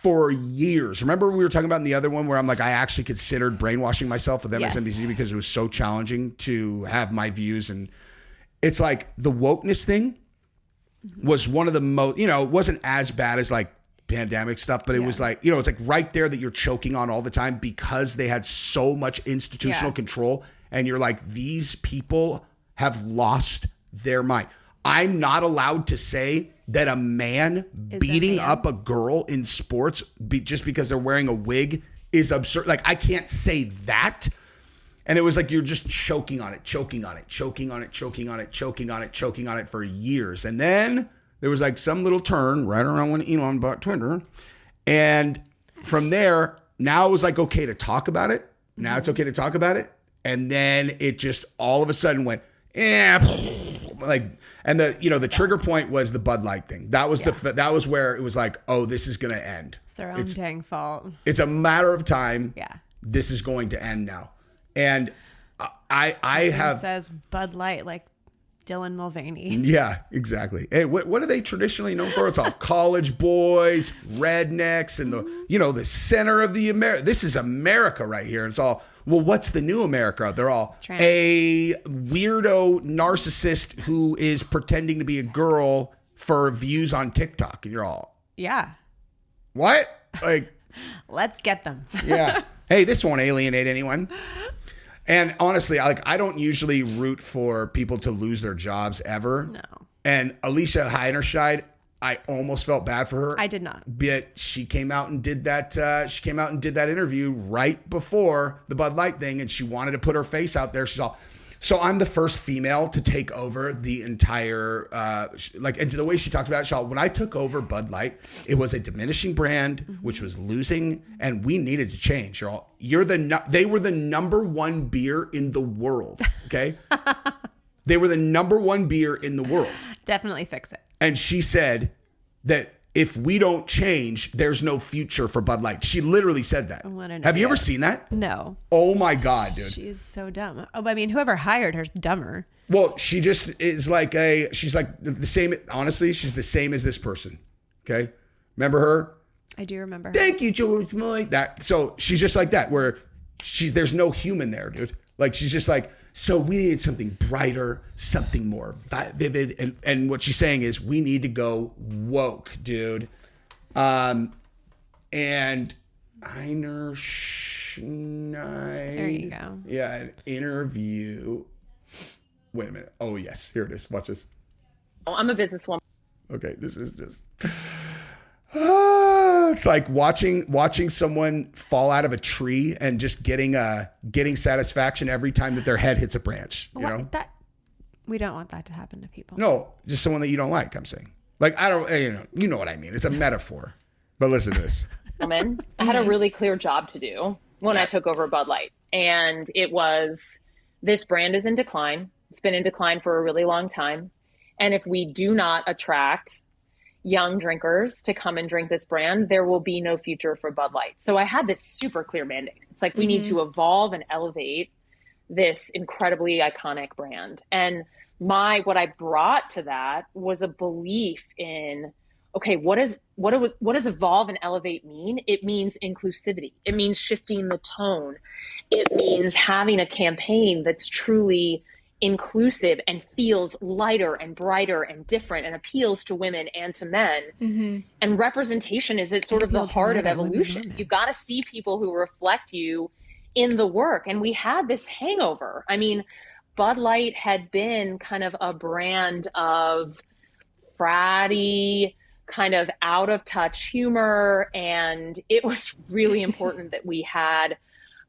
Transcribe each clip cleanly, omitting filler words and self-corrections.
for years. Remember we were talking about in the other one where I'm like, I actually considered brainwashing myself with MSNBC because it was so challenging to have my views. And it's like the wokeness thing was one of the most, you know, it wasn't as bad as like pandemic stuff, but it was like, you know, it's like right there that you're choking on all the time because they had so much institutional control. And you're like, these people have lost their mind. I'm not allowed to say that a man beating up a girl in sports just because they're wearing a wig is absurd. Like, I can't say that. And it was like, you're just choking on it for years. And then there was like some little turn right around when Elon bought Twitter. And from there, now it was like, okay to talk about it. Now it's okay to talk about it. And then it just all of a sudden went, like, and the trigger point was the Bud Light thing. That was that was where it was like, oh, this is going to end. It's their own dang fault. It's a matter of time. Yeah. This is going to end now. And I have says Bud Light like Dylan Mulvaney. Yeah, exactly. Hey, what are they traditionally known for? It's all college boys, rednecks, and the center of the America. This is America right here. It's all, well, what's the new America? They're all trans. A weirdo narcissist who is pretending to be a girl for views on TikTok, and you're all, what? Like, let's get them. Yeah. Hey, this won't alienate anyone. And honestly, I don't usually root for people to lose their jobs ever. No. And Alissa Heinerscheid, I almost felt bad for her. I did not. But she came out and did that. She came out and did that interview right before the Bud Light thing, and she wanted to put her face out there. She's all, so I'm the first female to take over the entire, and the way she talked about it, when I took over Bud Light, it was a diminishing brand, which was losing, and we needed to change. They were the number one beer in the world, okay? They were the number one beer in the world. Definitely fix it. And she said that if we don't change, there's no future for Bud Light. She literally said that. Have you ever seen that? No. Oh my God, dude. She's so dumb. Oh, I mean, whoever hired her is dumber. Well, she just is like she's like the same. Honestly, she's the same as this person. Okay. Remember her? I do remember her. Thank you, George Floyd. That. So she's just like that, where there's no human there, dude. Like, she's just like, so we need something brighter, something more vivid. And what she's saying is we need to go woke, dude. And Heinerscheid. There you go. Yeah, an interview. Wait a minute. Oh, yes. Here it is. Watch this. Oh, I'm a businesswoman. Okay, this is just... it's like watching someone fall out of a tree and just getting satisfaction every time that their head hits a branch. You know? We don't want that to happen to people. No, just someone that you don't like, I'm saying. Like, I don't, you know what I mean. It's a metaphor. But listen to this. I had a really clear job to do when I took over Bud Light. And it was, this brand is in decline. It's been in decline for a really long time. And if we do not attract young drinkers to come and drink this brand, there will be no future for Bud Light. So I had this super clear mandate. It's like, we need to evolve and elevate this incredibly iconic brand. And what I brought to that was a belief in, okay, what does evolve and elevate mean? It means inclusivity. It means shifting the tone. It means having a campaign that's truly inclusive and feels lighter and brighter and different and appeals to women and to men. Mm-hmm. And representation is at sort of the heart of evolution. You've got to see people who reflect you in the work. And we had this hangover. I mean, Bud Light had been kind of a brand of fratty, kind of out of touch humor. And it was really important that we had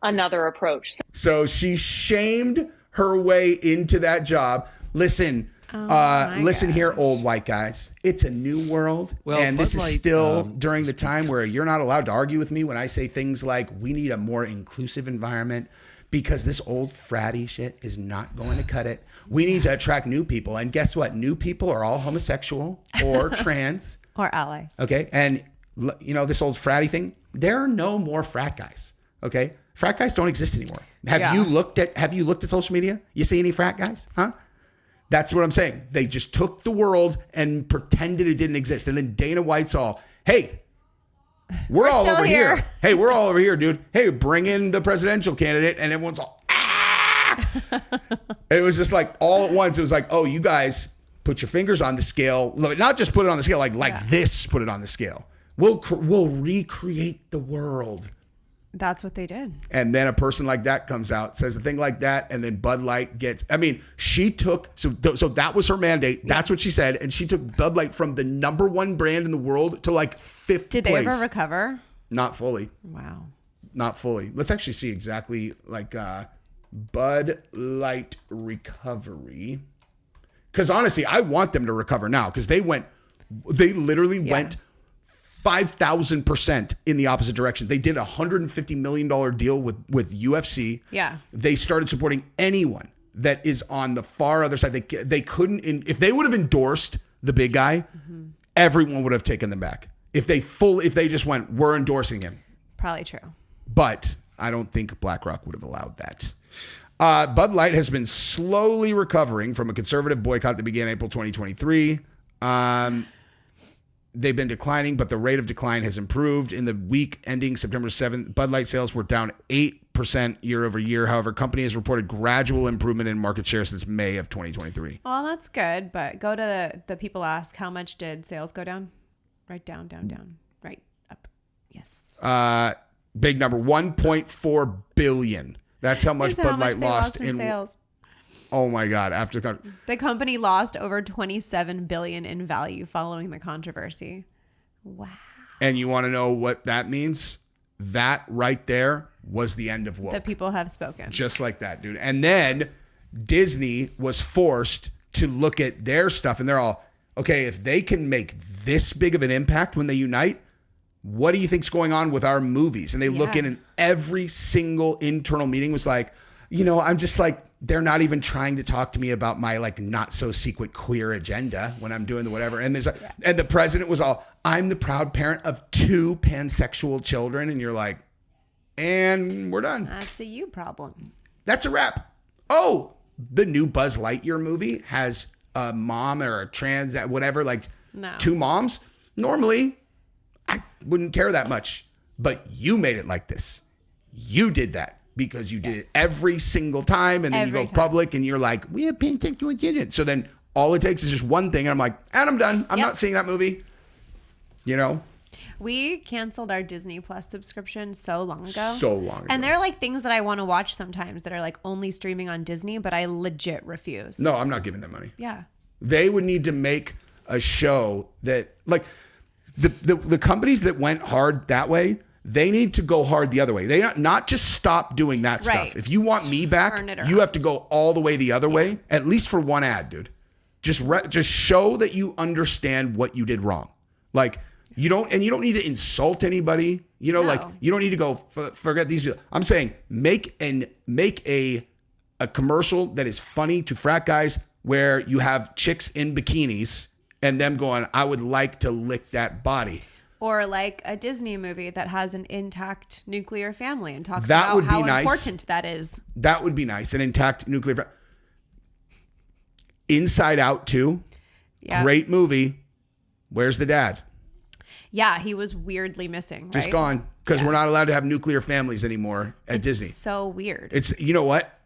another approach. So she shamed her way into that job. Listen, listen here, old white guys. It's a new world. Well, and this is still during the time where you're not allowed to argue with me when I say things like, we need a more inclusive environment because this old fratty shit is not going to cut it. We need to attract new people. And guess what? New people are all homosexual or trans. Or allies. Okay. And this old fratty thing, there are no more frat guys. Okay. Frat guys don't exist anymore. Have you looked at social media? You see any frat guys? Huh? That's what I'm saying. They just took the world and pretended it didn't exist. And then Dana White's all, hey, We're all still over here. here. Hey, we're all over here, dude. Hey, bring in the presidential candidate. And everyone's all, ah. It was just like all at once. It was like, oh, you guys put your fingers on the scale. Not just put it on the scale, like this, put it on the scale. We'll recreate the world. That's what they did. And then a person like that comes out, says a thing like that, and then Bud Light gets, I mean, she took, so that was her mandate. Yeah. That's what she said. And she took Bud Light from the #1 brand in the world to like 5th place. Did they ever recover? Not fully. Wow. Not fully. Let's actually see exactly like Bud Light recovery. Because honestly, I want them to recover now because they literally went 5,000% in the opposite direction. They did a $150 million deal with UFC. Yeah. They started supporting anyone that is on the far other side. They couldn't, if they would have endorsed the big guy, everyone would have taken them back. If they just went, we're endorsing him. Probably true. But I don't think BlackRock would have allowed that. Bud Light has been slowly recovering from a conservative boycott that began April 2023. They've been declining, but the rate of decline has improved. In the week ending September 7th, Bud Light sales were down 8% year over year. However, company has reported gradual improvement in market share since May of 2023. Well, that's good, but go to the people ask, how much did sales go down? Right down, right up. Yes. Big number, 1.4 billion. That's how much Bud Light lost in sales. Oh my God! After the company lost over $27 billion in value following the controversy. Wow! And you want to know what that means? That right there was the end of woke. The people have spoken. Just like that, dude. And then Disney was forced to look at their stuff, and they're all, okay, if they can make this big of an impact when they unite, what do you think's going on with our movies? And they look in, and every single internal meeting was like, I'm just like, they're not even trying to talk to me about my like not so secret queer agenda when I'm doing the whatever. And there's and the president was all, I'm the proud parent of 2 pansexual children. And you're like, and we're done. That's a you problem. That's a wrap. Oh, the new Buzz Lightyear movie has a mom or a trans, whatever, like 2 moms. Normally, I wouldn't care that much, but you made it like this. You did that. Because you did it every single time, and then you go public, and you're like, we have pansexual children. So then all it takes is just one thing, and I'm like, and I'm done. I'm not seeing that movie. We canceled our Disney Plus subscription so long ago. And there are like things that I want to watch sometimes that are like only streaming on Disney, but I legit refuse. No, I'm not giving them money. Yeah. They would need to make a show that, like, the companies that went hard that way, they need to go hard the other way. They not just stop doing that stuff. If you want me back, you have to go all the way the other way, at least for one ad, dude. Just show that you understand what you did wrong. Like, you don't need to insult anybody. Like, you don't need to go forget these people. I'm saying make a commercial that is funny to frat guys where you have chicks in bikinis and them going, I would like to lick that body. Or like a Disney movie that has an intact nuclear family and talks about how important that is. That would be nice. An intact nuclear family. Inside Out 2. Yeah. Great movie. Where's the dad? Yeah, he was weirdly missing. Right? Just gone. Because we're not allowed to have nuclear families anymore at Disney. It's so weird. You know what?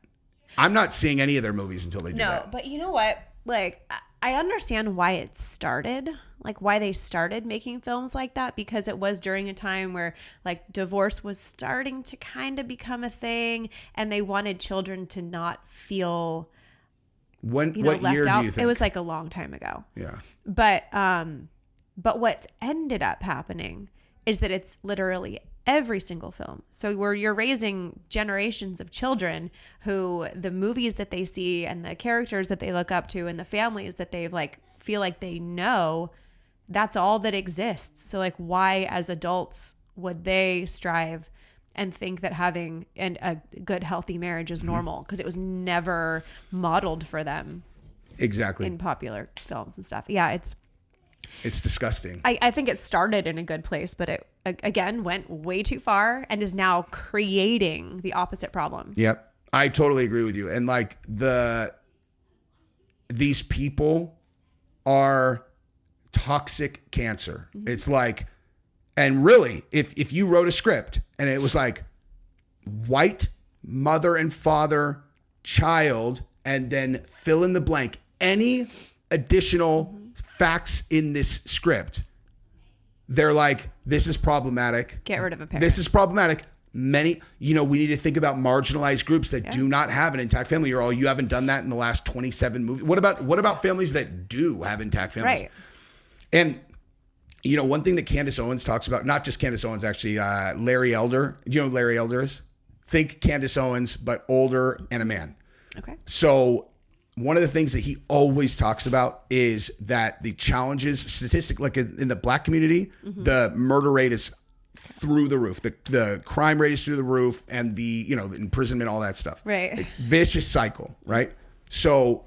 I'm not seeing any of their movies until they do that. No, but you know what? Like, I understand why it started. Like why they started making films like that, because it was during a time where like divorce was starting to kind of become a thing, and they wanted children to not feel what left year out. Do you think? It was like a long time ago. Yeah. But what's ended up happening is that it's literally every single film. So where you're raising generations of children who the movies that they see and the characters that they look up to and the families that they've like feel like they know, that's all that exists. So like why as adults would they strive and think that having a good healthy marriage is normal? Because it was never modeled for them. Exactly. In popular films and stuff. Yeah, it's disgusting. I think it started in a good place, but it again went way too far and is now creating the opposite problem. Yep. I totally agree with you. And like these people are toxic cancer. It's like, And really, if you wrote a script and it was like white mother and father, child, and then fill in the blank, any additional facts in this script, they're like, this is problematic. Get rid of a parent. This is problematic. Many, we need to think about marginalized groups that do not have an intact family. You haven't done that in the last 27 movies. What about families that do have intact families? Right. And one thing that Candace Owens talks about, not just Candace Owens, actually, Larry Elder. Do you know who Larry Elder is? Think Candace Owens, but older and a man. Okay. So one of the things that he always talks about is that the challenges, like in the black community, the murder rate is through the roof. The crime rate is through the roof, and the imprisonment, all that stuff. Right. Like, vicious cycle, right? So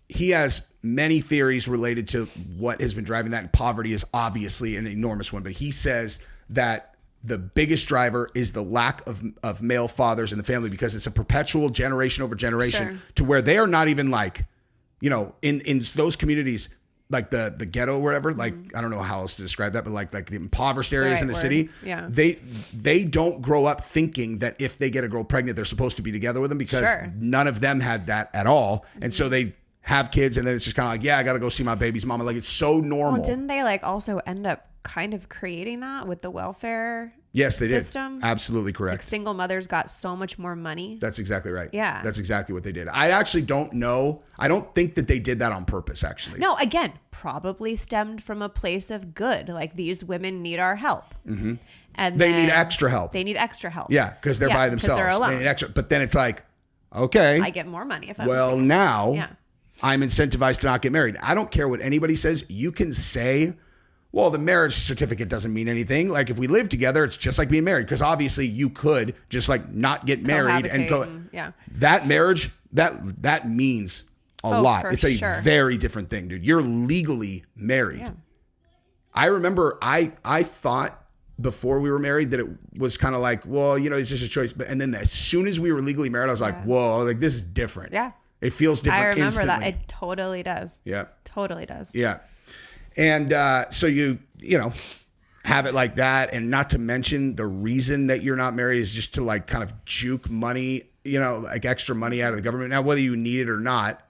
he has many theories related to what has been driving that, and poverty is obviously an enormous one. But he says that the biggest driver is the lack of male fathers in the family, because it's a perpetual generation over generation to where they are not even like, in those communities, like the ghetto or whatever, like, I don't know how else to describe that, but like the impoverished areas in the city, they don't grow up thinking that if they get a girl pregnant, they're supposed to be together with them, because none of them had that at all. And so they have kids, and then it's just kind of like, I got to go see my baby's mama. Like, it's so normal. Well, didn't they like also end up kind of creating that with the welfare Yes, they system? did. Absolutely correct. Like, single mothers got so much more money. That's exactly right. Yeah. That's exactly what they did. I actually don't know. I don't think that they did that on purpose, actually. No, again, probably stemmed from a place of good. Like, these women need our help. Mm-hmm. And they need extra help. They need extra help. Yeah, because they're by themselves. They're alone. They need extra. But then it's like, okay. I get more money if I'm well, single. now I'm incentivized to not get married. I don't care what anybody says. You can say, well, the marriage certificate doesn't mean anything. Like, if we live together, it's just like being married. Because obviously you could just like not get married and go. That marriage, that means a lot. It's a very different thing, dude. You're legally married. Yeah. I remember I thought before we were married that it was kind of like, well, it's just a choice. And then as soon as we were legally married, I was like, whoa, like, this is different. Yeah. It feels different. I remember instantly. that. It totally does. Yeah. Totally does. Yeah. And so you have it like that. And not to mention, the reason that you're not married is just to like kind of juke money, like extra money out of the government. Now, whether you need it or not,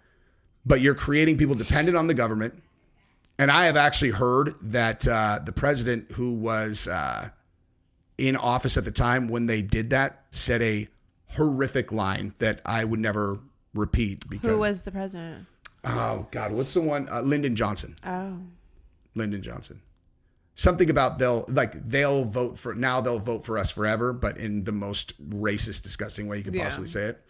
but you're creating people dependent on the government. And I have actually heard that the president who was in office at the time when they did that said a horrific line that I would never repeat. Because who was the president? Oh, God. What's the one? Lyndon Johnson. Oh. Lyndon Johnson. Something about they'll vote for us forever, but in the most racist, disgusting way you could possibly say it.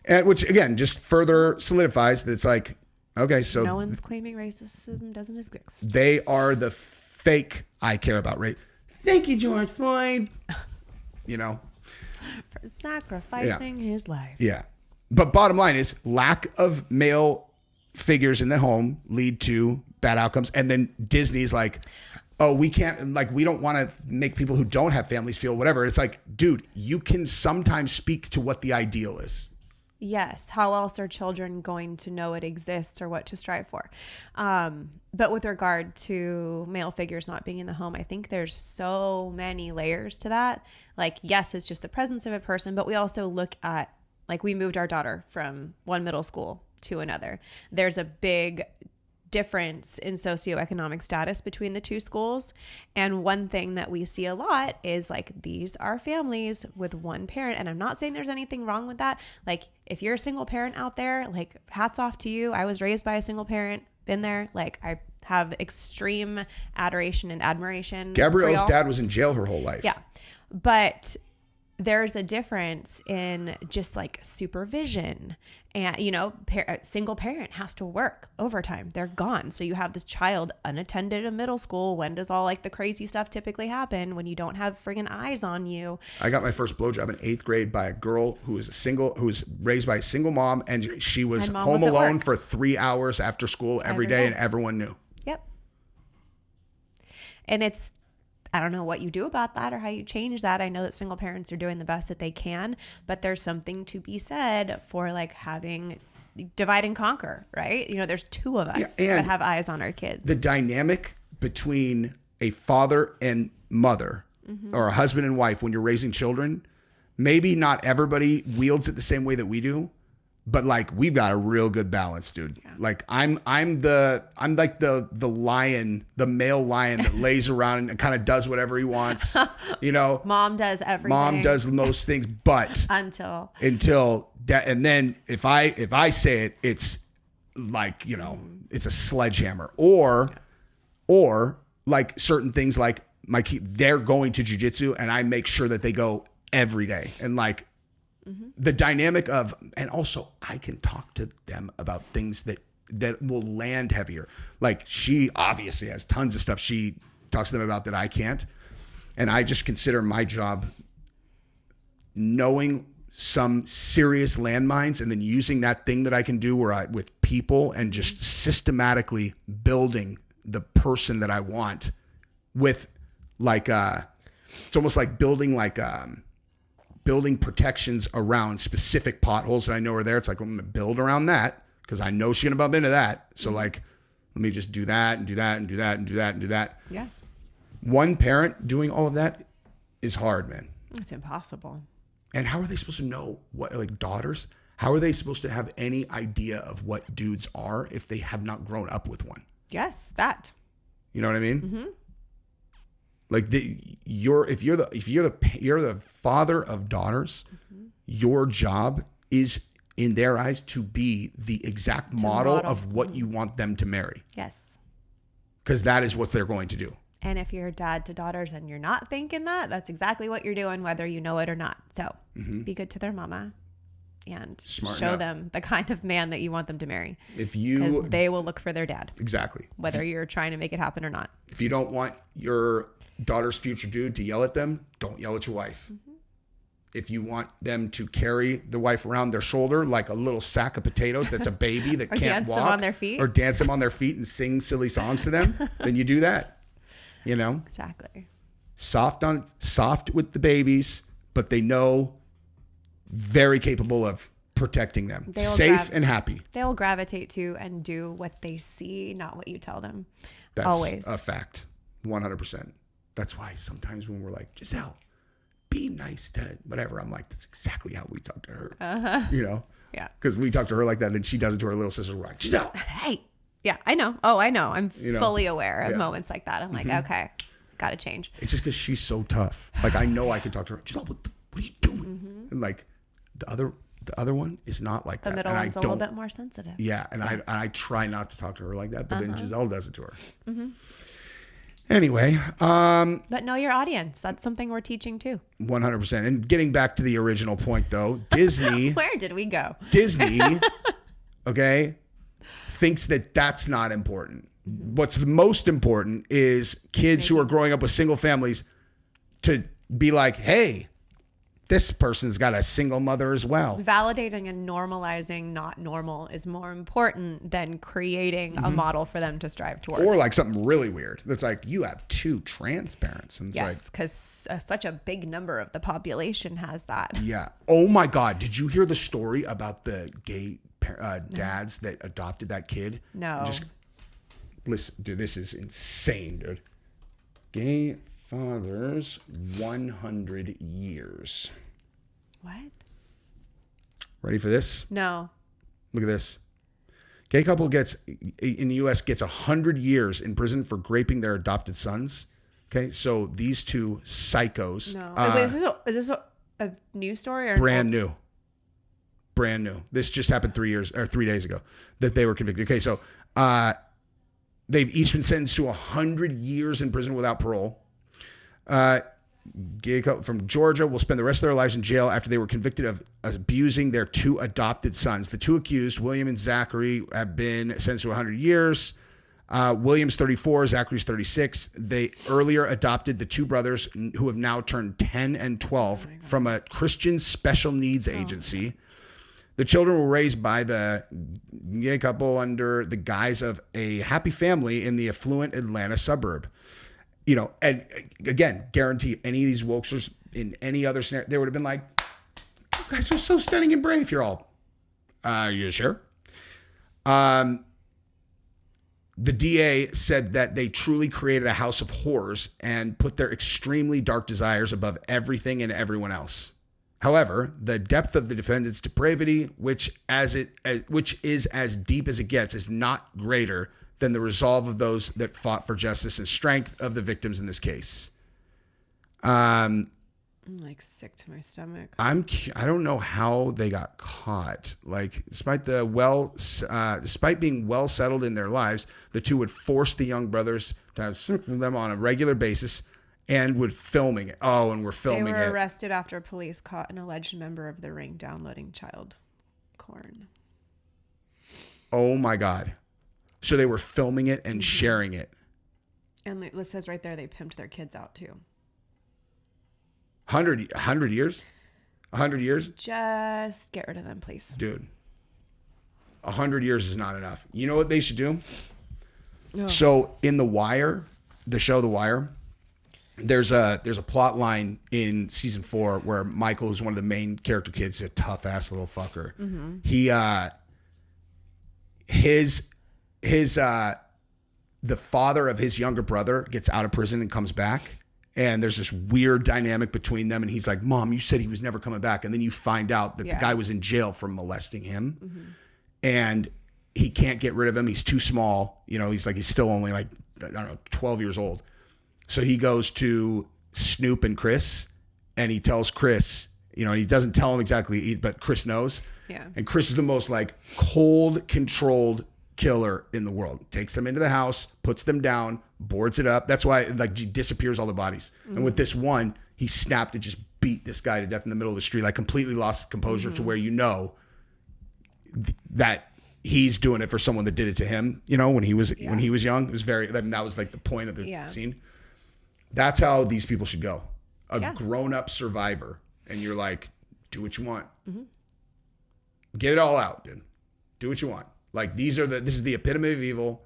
And which, again, just further solidifies that it's like, okay, so no one's claiming racism doesn't exist. They are the fake I care about, right? Thank you, George Floyd. For sacrificing his life. Yeah. But bottom line is, lack of male figures in the home lead to bad outcomes. And then Disney's like, oh, we can't, like, we don't want to make people who don't have families feel whatever. It's like, dude, you can sometimes speak to what the ideal is. Yes. How else are children going to know it exists or what to strive for? But with regard to male figures not being in the home, I think there's so many layers to that. Like, yes, it's just the presence of a person, but we also look at, like, we moved our daughter from one middle school to another. There's a big difference in socioeconomic status between the two schools. And one thing that we see a lot is like, these are families with one parent. And I'm not saying there's anything wrong with that. Like, if you're a single parent out there, like, hats off to you. I was raised by a single parent, been there. Like, I have extreme adoration and admiration. Gabrielle's dad was in jail her whole life. Yeah. But there's a difference in just like supervision, and single parent has to work overtime. They're gone. So you have this child unattended in middle school. When does all like the crazy stuff typically happen? When you don't have friggin' eyes on you. I got my first blowjob in 8th grade by a girl who was raised by a single mom, and she was home alone for 3 hours after school every day, and everyone knew. Yep. And I don't know what you do about that or how you change that. I know that single parents are doing the best that they can, but there's something to be said for like having divide and conquer, right? There's two of us that have eyes on our kids. The dynamic between a father and mother or a husband and wife when you're raising children, maybe not everybody wields it the same way that we do, but like we've got a real good balance, dude. Yeah. Like I'm like the lion, the male lion that lays around and kind of does whatever he wants. You know, Mom does everything. Mom does most things, but until that, and then if I say it, it's like, you know, it's a sledgehammer. Or like certain things, like my kid, they're going to jujitsu, and I make sure that they go every day, and like. The dynamic of, and also I can talk to them about things that will land heavier. Like she obviously has tons of stuff she talks to them about that I can't. And I just consider my job knowing some serious landmines and then using that thing that I can do with people and just systematically building the person that I want with like, it's almost like building protections around specific potholes that I know are there. It's like, I'm going to build around that because I know she's going to bump into that. So like, let me just do that and do that and do that and do that and do that. Yeah. One parent doing all of that is hard, man. It's impossible. And how are they supposed to know what, like daughters, how are they supposed to have any idea of what dudes are if they have not grown up with one? Yes, that. You know what I mean? Mm-hmm. Like you're the father of daughters, your job is in their eyes to be the exact model of what you want them to marry. Yes. Because that is what they're going to do. And if you're a dad to daughters and you're not thinking that, that's exactly what you're doing, whether you know it or not. So be good to their mama and show them the kind of man that you want them to marry. Because they will look for their dad. Exactly. Whether you're trying to make it happen or not. If you don't want your daughter's future dude to yell at them, don't yell at your wife. If you want them to carry the wife around their shoulder like a little sack of potatoes that's a baby that can't walk, dance them on their feet, or dance them on their feet and sing silly songs to them, then you do that. You know? Exactly. Soft with the babies, but they know very capable of protecting them. Safe and happy. They'll gravitate to and do what they see, not what you tell them. That's always a fact. 100%. That's why sometimes when we're like, Giselle, be nice to whatever, I'm like, that's exactly how we talk to her. You know? Yeah. Because we talk to her like that, and then she does it to her little sisters. We're like, Giselle. Hey. Yeah, I know. Oh, I know. I'm fully aware of moments like that. I'm like, okay, got to change. It's just because she's so tough. Like, I know I can talk to her. Giselle, what are you doing? And like, the other one is not like that. The middle one's a little bit more sensitive. Yeah, and I try not to talk to her like that, but then Giselle does it to her. Anyway. But know your audience. That's something we're teaching too. 100%. And getting back to the original point, though, Disney. Where did we go? Disney, okay, thinks that that's not important. What's the most important is kids who are growing up with single families to be like, hey, this person's got a single mother as well. Validating and normalizing not normal is more important than creating a model for them to strive towards. Or like something really weird. That's like, you have 2 trans parents. And it's yes, because such a big number of the population has that. Yeah. Oh my God. Did you hear the story about the gay dads that adopted that kid? No. Just listen, dude, this is insane, dude. Gay fathers, 100 years. What? Ready for this? No. Look at this. Gay couple in the U.S. gets 100 years in prison for raping their adopted sons. Okay, so these 2 psychos. No. Wait, is this a new story or brand new? Brand new. This just happened 3 days ago that they were convicted. Okay, so they've each been sentenced to 100 years in prison without parole. Gay couple from Georgia will spend the rest of their lives in jail after they were convicted of abusing their 2 adopted sons. The 2 accused, William and Zachary, have been sentenced to 100 years. William's 34, Zachary's 36. They earlier adopted the 2 brothers who have now turned 10 and 12 from a Christian special needs agency. The children were raised by the gay couple under the guise of a happy family in the affluent Atlanta suburb. You know, and again, guarantee any of these wokesters in any other scenario, they would have been like, you guys are so stunning and brave. You're all, are you sure? The DA said that they truly created a house of horrors and put their extremely dark desires above everything and everyone else. However, the depth of the defendant's depravity, which is as deep as it gets, is not greater than the resolve of those that fought for justice and strength of the victims in this case. I'm like sick to my stomach. I don't know how they got caught. Like, despite being well settled in their lives, the two would force the young brothers to have sex with them on a regular basis and would filming it. Oh, and we're filming it. They were arrested after police caught an alleged member of the ring downloading child porn. Oh my God. So they were filming it and sharing it. And it says right there they pimped their kids out too. 100 years? 100 years? Just get rid of them, please. Dude, 100 years is not enough. You know what they should do? Oh. So in The Wire, the show The Wire, there's a plot line in season 4 where Michael, who's one of the main character kids, a tough ass little fucker. Mm-hmm. The father of his younger brother gets out of prison and comes back. And there's this weird dynamic between them. And he's like, Mom, you said he was never coming back. And then you find out that the guy was in jail for molesting him. Mm-hmm. And he can't get rid of him. He's too small. You know, he's still only like, I don't know, 12 years old. So he goes to Snoop and Chris. And he tells Chris, you know, he doesn't tell him exactly, but Chris knows. Yeah. And Chris is the most like cold, controlled killer in the world. Takes them into the house, puts them down, boards it up. That's why like he disappears all the bodies. Mm-hmm. And with this one, he snapped and just beat this guy to death in the middle of the street, like completely lost composure to where you know that he's doing it for someone that did it to him. You know, when he was young, it was very. I mean, that was like the point of the scene. That's how these people should go. A grown-up survivor, and you're like, do what you want, get it all out, dude. Do what you want. Like this is the epitome of evil.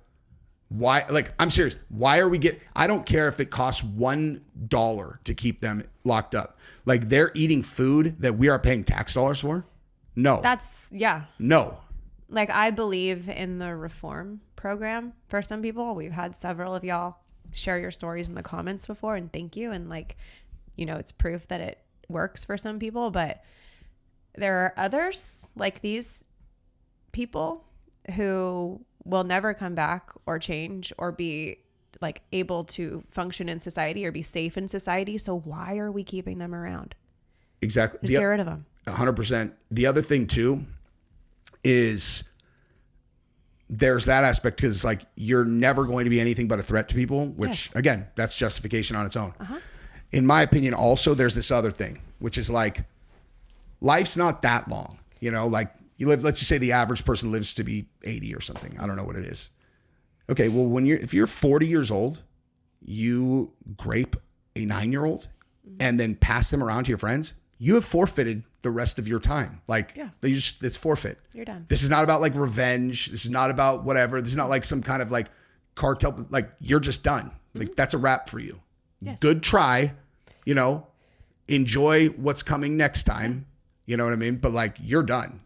Why? Like, I'm serious. Why are we I don't care if it costs $1 to keep them locked up. Like they're eating food that we are paying tax dollars for. No. No. Like I believe in the reform program for some people. We've had several of y'all share your stories in the comments before, and thank you. And like, you know, it's proof that it works for some people, but there are others like these people who will never come back or change or be like able to function in society or be safe in society. So why are we keeping them around? Exactly. Just get rid of them. 100%. The other thing too is there's that aspect because it's like you're never going to be anything but a threat to people, which again, that's justification on its own. In my opinion, also there's this other thing, which is like life's not that long, you know, like you live, let's just say the average person lives to be 80 or something. I don't know what it is. Okay, well, if you're 40 years old, you grape a 9-year-old and then pass them around to your friends, you have forfeited the rest of your time. Like, it's forfeit. You're done. This is not about like revenge. This is not about whatever. This is not like some kind of like cartel. Like, you're just done. Like, that's a wrap for you. Yes. Good try, you know, enjoy what's coming next time. You know what I mean? But like, you're done.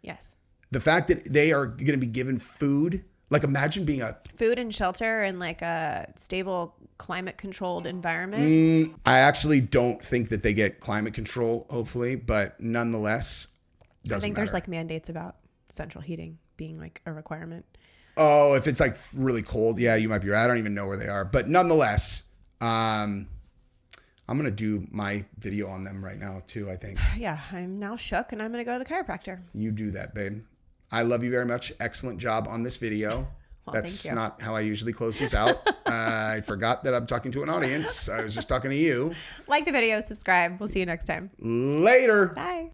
Yes. The fact that they are going to be given food, like imagine being food and shelter and like a stable climate controlled environment. I actually don't think that they get climate control, hopefully, but nonetheless, I think there's like mandates about central heating being like a requirement. Oh, if it's like really cold, yeah, you might be right. I don't even know where they are, but nonetheless, I'm going to do my video on them right now too, I think. Yeah, I'm now shook and I'm going to go to the chiropractor. You do that, babe. I love you very much. Excellent job on this video. Well, that's not how I usually close this out. I forgot that I'm talking to an audience. I was just talking to you. Like the video, subscribe. We'll see you next time. Later. Bye.